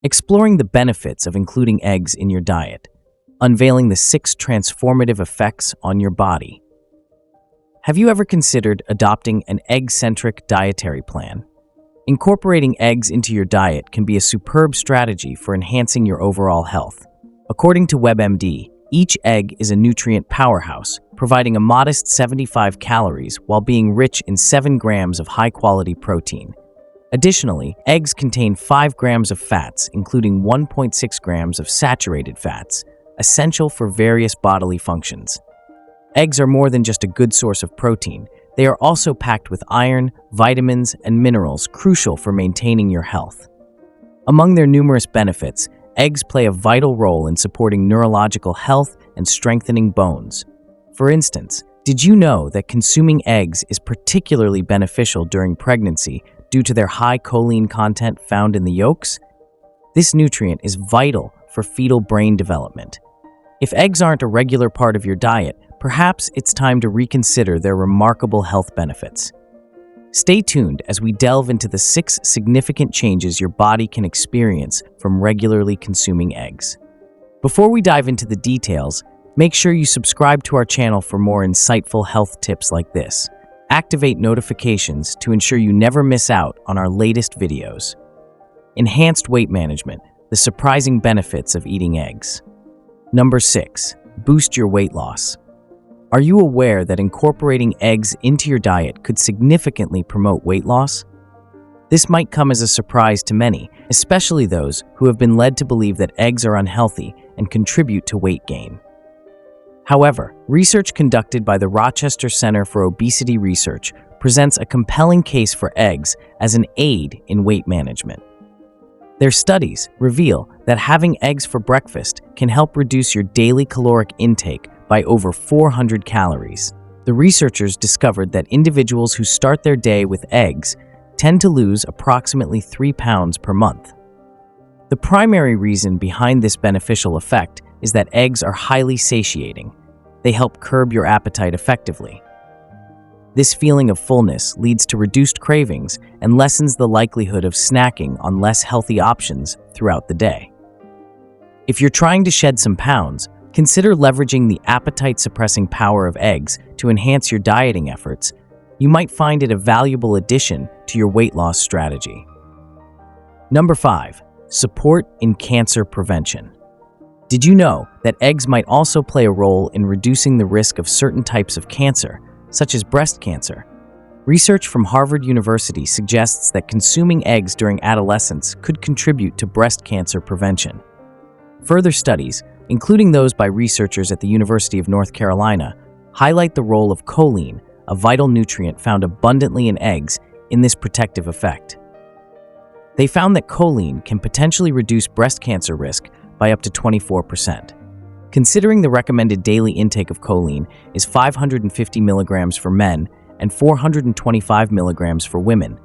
exploring the benefits of including eggs in your diet, unveiling the 6 transformative effects on your body. Have you ever considered adopting an egg-centric dietary plan? Incorporating eggs into your diet can be a superb strategy for enhancing your overall health. According to WebMD, each egg is a nutrient powerhouse, providing a modest 75 calories while being rich in 7 grams of high-quality protein. Additionally, eggs contain 5 grams of fats, including 1.6 grams of saturated fats, essential for various bodily functions. Eggs are more than just a good source of protein. They are also packed with iron, vitamins, and minerals crucial for maintaining your health. Among their numerous benefits, eggs play a vital role in supporting neurological health and strengthening bones. For instance, did you know that consuming eggs is particularly beneficial during pregnancy due to their high choline content found in the yolks? This nutrient is vital for fetal brain development. If eggs aren't a regular part of your diet, perhaps it's time to reconsider their remarkable health benefits. Stay tuned as we delve into the 6 significant changes your body can experience from regularly consuming eggs. Before we dive into the details, make sure you subscribe to our channel for more insightful health tips like this. Activate notifications to ensure you never miss out on our latest videos. Enhanced weight management, the surprising benefits of eating eggs. Number 6, boost your weight loss. Are you aware that incorporating eggs into your diet could significantly promote weight loss? This might come as a surprise to many, especially those who have been led to believe that eggs are unhealthy and contribute to weight gain. However, research conducted by the Rochester Center for Obesity Research presents a compelling case for eggs as an aid in weight management. Their studies reveal that having eggs for breakfast can help reduce your daily caloric intake by over 400 calories. The researchers discovered that individuals who start their day with eggs tend to lose approximately 3 pounds per month. The primary reason behind this beneficial effect is that eggs are highly satiating. They help curb your appetite effectively. This feeling of fullness leads to reduced cravings and lessens the likelihood of snacking on less healthy options throughout the day. If you're trying to shed some pounds, consider leveraging the appetite-suppressing power of eggs to enhance your dieting efforts. You might find it a valuable addition to your weight loss strategy. Number 5, support in cancer prevention. Did you know that eggs might also play a role in reducing the risk of certain types of cancer, such as breast cancer? Research from Harvard University suggests that consuming eggs during adolescence could contribute to breast cancer prevention. Further studies, including those by researchers at the University of North Carolina, highlight the role of choline, a vital nutrient found abundantly in eggs, in this protective effect. They found that choline can potentially reduce breast cancer risk by up to 24%. Considering the recommended daily intake of choline is 550 milligrams for men and 425 milligrams for women,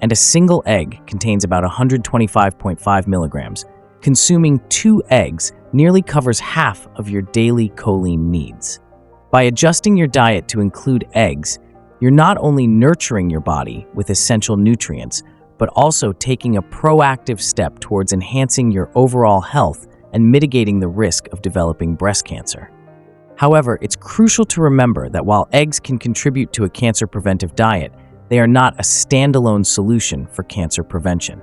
and a single egg contains about 125.5 milligrams, consuming 2 eggs nearly covers half of your daily choline needs. By adjusting your diet to include eggs, you're not only nurturing your body with essential nutrients, but also taking a proactive step towards enhancing your overall health and mitigating the risk of developing breast cancer. However, it's crucial to remember that while eggs can contribute to a cancer-preventive diet, they are not a standalone solution for cancer prevention.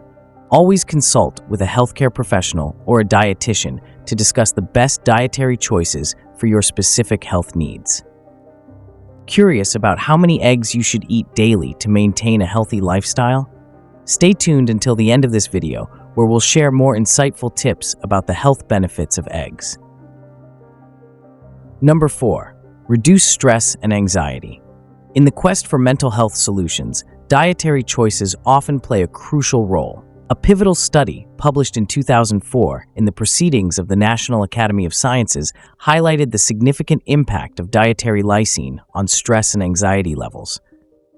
Always consult with a healthcare professional or a dietitian to discuss the best dietary choices for your specific health needs. Curious about how many eggs you should eat daily to maintain a healthy lifestyle? Stay tuned until the end of this video, where we'll share more insightful tips about the health benefits of eggs. Number 4, reduce stress and anxiety. In the quest for mental health solutions, dietary choices often play a crucial role. A pivotal study published in 2004 in the Proceedings of the National Academy of Sciences highlighted the significant impact of dietary lysine on stress and anxiety levels.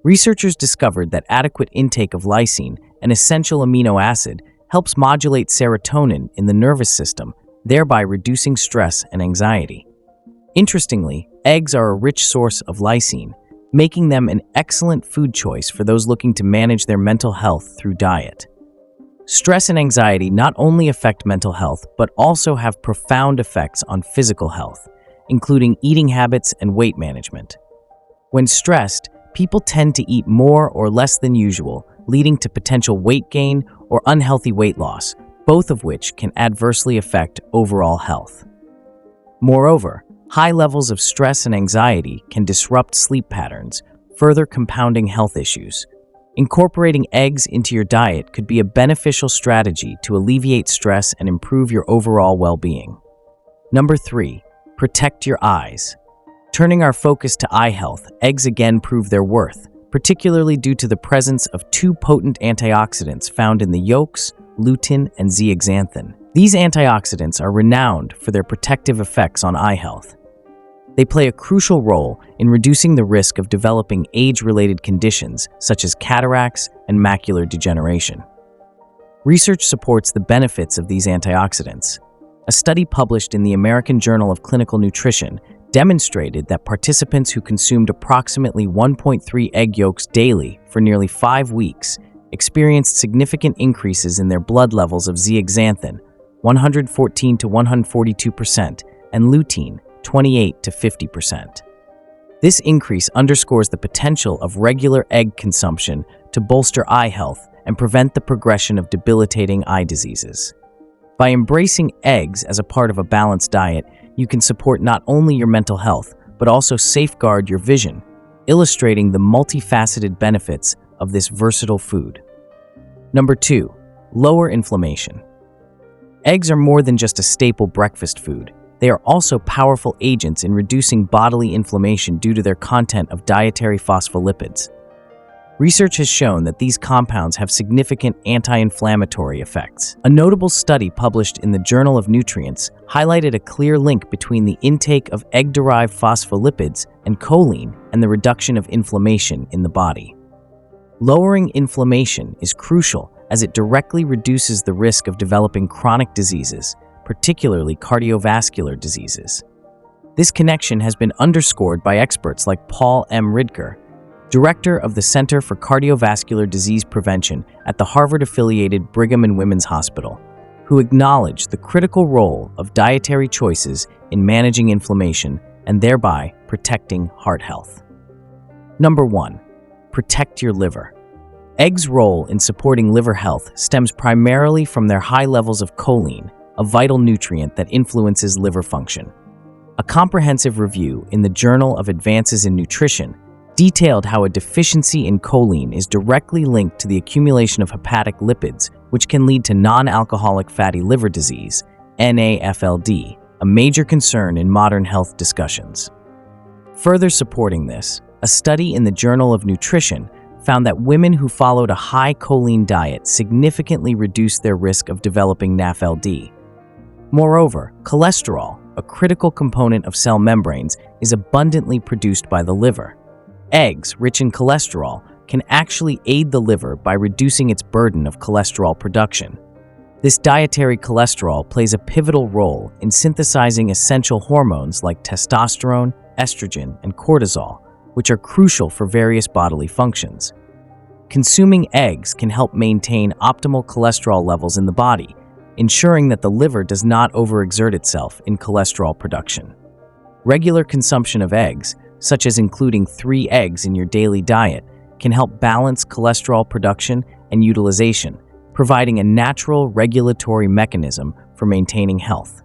Researchers discovered that adequate intake of lysine, an essential amino acid, helps modulate serotonin in the nervous system, thereby reducing stress and anxiety. Interestingly, eggs are a rich source of lysine, making them an excellent food choice for those looking to manage their mental health through diet. Stress and anxiety not only affect mental health, but also have profound effects on physical health, including eating habits and weight management. When stressed, people tend to eat more or less than usual, leading to potential weight gain or unhealthy weight loss, both of which can adversely affect overall health. Moreover, high levels of stress and anxiety can disrupt sleep patterns, further compounding health issues. Incorporating eggs into your diet could be a beneficial strategy to alleviate stress and improve your overall well-being. Number 3, protect your eyes. Turning our focus to eye health, eggs again prove their worth, particularly due to the presence of 2 potent antioxidants found in the yolks, lutein and zeaxanthin. These antioxidants are renowned for their protective effects on eye health. They play a crucial role in reducing the risk of developing age-related conditions such as cataracts and macular degeneration. Research supports the benefits of these antioxidants. A study published in the American Journal of Clinical Nutrition demonstrated that participants who consumed approximately 1.3 egg yolks daily for nearly 5 weeks experienced significant increases in their blood levels of zeaxanthin, 114 to 142%, and lutein, 28 to 50%. This increase underscores the potential of regular egg consumption to bolster eye health and prevent the progression of debilitating eye diseases. By embracing eggs as a part of a balanced diet, you can support not only your mental health, but also safeguard your vision, illustrating the multifaceted benefits of this versatile food. Number 2, lower inflammation. Eggs are more than just a staple breakfast food. They are also powerful agents in reducing bodily inflammation due to their content of dietary phospholipids. Research has shown that these compounds have significant anti-inflammatory effects. A notable study published in the Journal of Nutrients highlighted a clear link between the intake of egg-derived phospholipids and choline and the reduction of inflammation in the body. Lowering inflammation is crucial as it directly reduces the risk of developing chronic diseases, particularly cardiovascular diseases. This connection has been underscored by experts like Paul 𝗪𝗪𝗪𝗪, Director of the Center for Cardiovascular Disease Prevention at the Harvard-affiliated Brigham and Women's Hospital, who acknowledged the critical role of dietary choices in managing inflammation and thereby protecting heart health. Number 1, protect your liver. Eggs' role in supporting liver health stems primarily from their high levels of choline, a vital nutrient that influences liver function. A comprehensive review in the Journal of Advances in Nutrition detailed how a deficiency in choline is directly linked to the accumulation of hepatic lipids, which can lead to non-alcoholic fatty liver disease, NAFLD, a major concern in modern health discussions. Further supporting this, a study in the Journal of Nutrition found that women who followed a high choline diet significantly reduced their risk of developing NAFLD. Moreover, cholesterol, a critical component of cell membranes, is abundantly produced by the liver. Eggs, rich in cholesterol, can actually aid the liver by reducing its burden of cholesterol production. This dietary cholesterol plays a pivotal role in synthesizing essential hormones like testosterone, estrogen, and cortisol, which are crucial for various bodily functions. Consuming eggs can help maintain optimal cholesterol levels in the body, ensuring that the liver does not overexert itself in cholesterol production. Regular consumption of eggs, such as including 3 eggs in your daily diet, can help balance cholesterol production and utilization, providing a natural regulatory mechanism for maintaining health.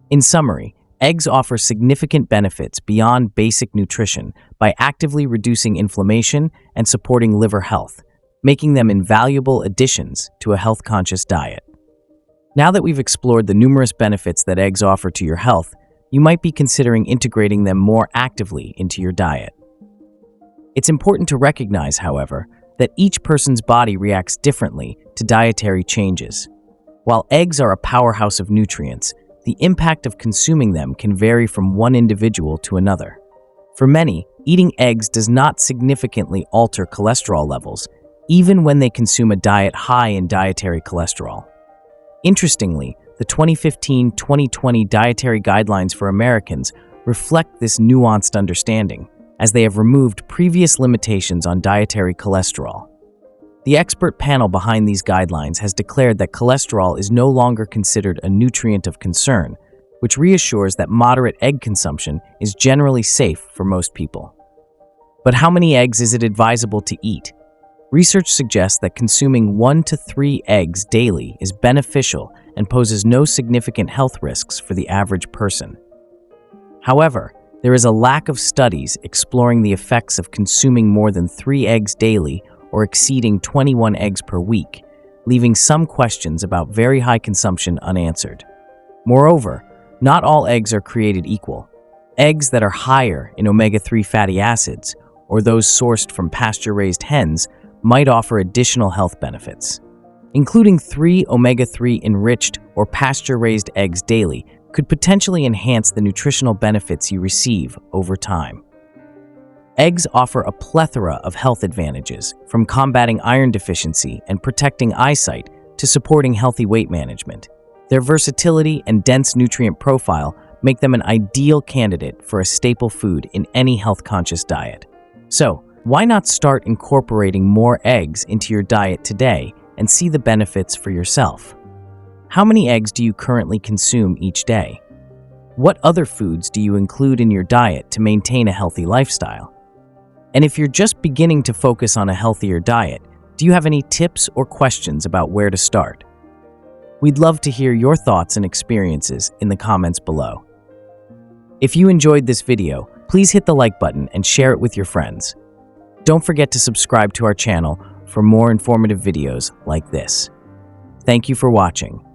In summary, eggs offer significant benefits beyond basic nutrition by actively reducing inflammation and supporting liver health, making them invaluable additions to a health-conscious diet. Now that we've explored the numerous benefits that eggs offer to your health, you might be considering integrating them more actively into your diet. It's important to recognize, however, that each person's body reacts differently to dietary changes. While eggs are a powerhouse of nutrients, the impact of consuming them can vary from one individual to another. For many, eating eggs does not significantly alter cholesterol levels, even when they consume a diet high in dietary cholesterol. Interestingly, the 2015-2020 Dietary Guidelines for Americans reflect this nuanced understanding, as they have removed previous limitations on dietary cholesterol. The expert panel behind these guidelines has declared that cholesterol is no longer considered a nutrient of concern, which reassures that moderate egg consumption is generally safe for most people. But how many eggs is it advisable to eat? Research suggests that consuming 1 to 3 eggs daily is beneficial and poses no significant health risks for the average person. However, there is a lack of studies exploring the effects of consuming more than 3 eggs daily or exceeding 21 eggs per week, leaving some questions about very high consumption unanswered. Moreover, not all eggs are created equal. Eggs that are higher in omega-3 fatty acids, or those sourced from pasture-raised hens, might offer additional health benefits. Including 3 omega-3 enriched or pasture-raised eggs daily could potentially enhance the nutritional benefits you receive over time. Eggs offer a plethora of health advantages, from combating iron deficiency and protecting eyesight to supporting healthy weight management. Their versatility and dense nutrient profile make them an ideal candidate for a staple food in any health-conscious diet. So, why not start incorporating more eggs into your diet today and see the benefits for yourself? How many eggs do you currently consume each day? What other foods do you include in your diet to maintain a healthy lifestyle? And if you're just beginning to focus on a healthier diet, do you have any tips or questions about where to start? We'd love to hear your thoughts and experiences in the comments below. If you enjoyed this video, please hit the like button and share it with your friends. Don't forget to subscribe to our channel for more informative videos like this. Thank you for watching.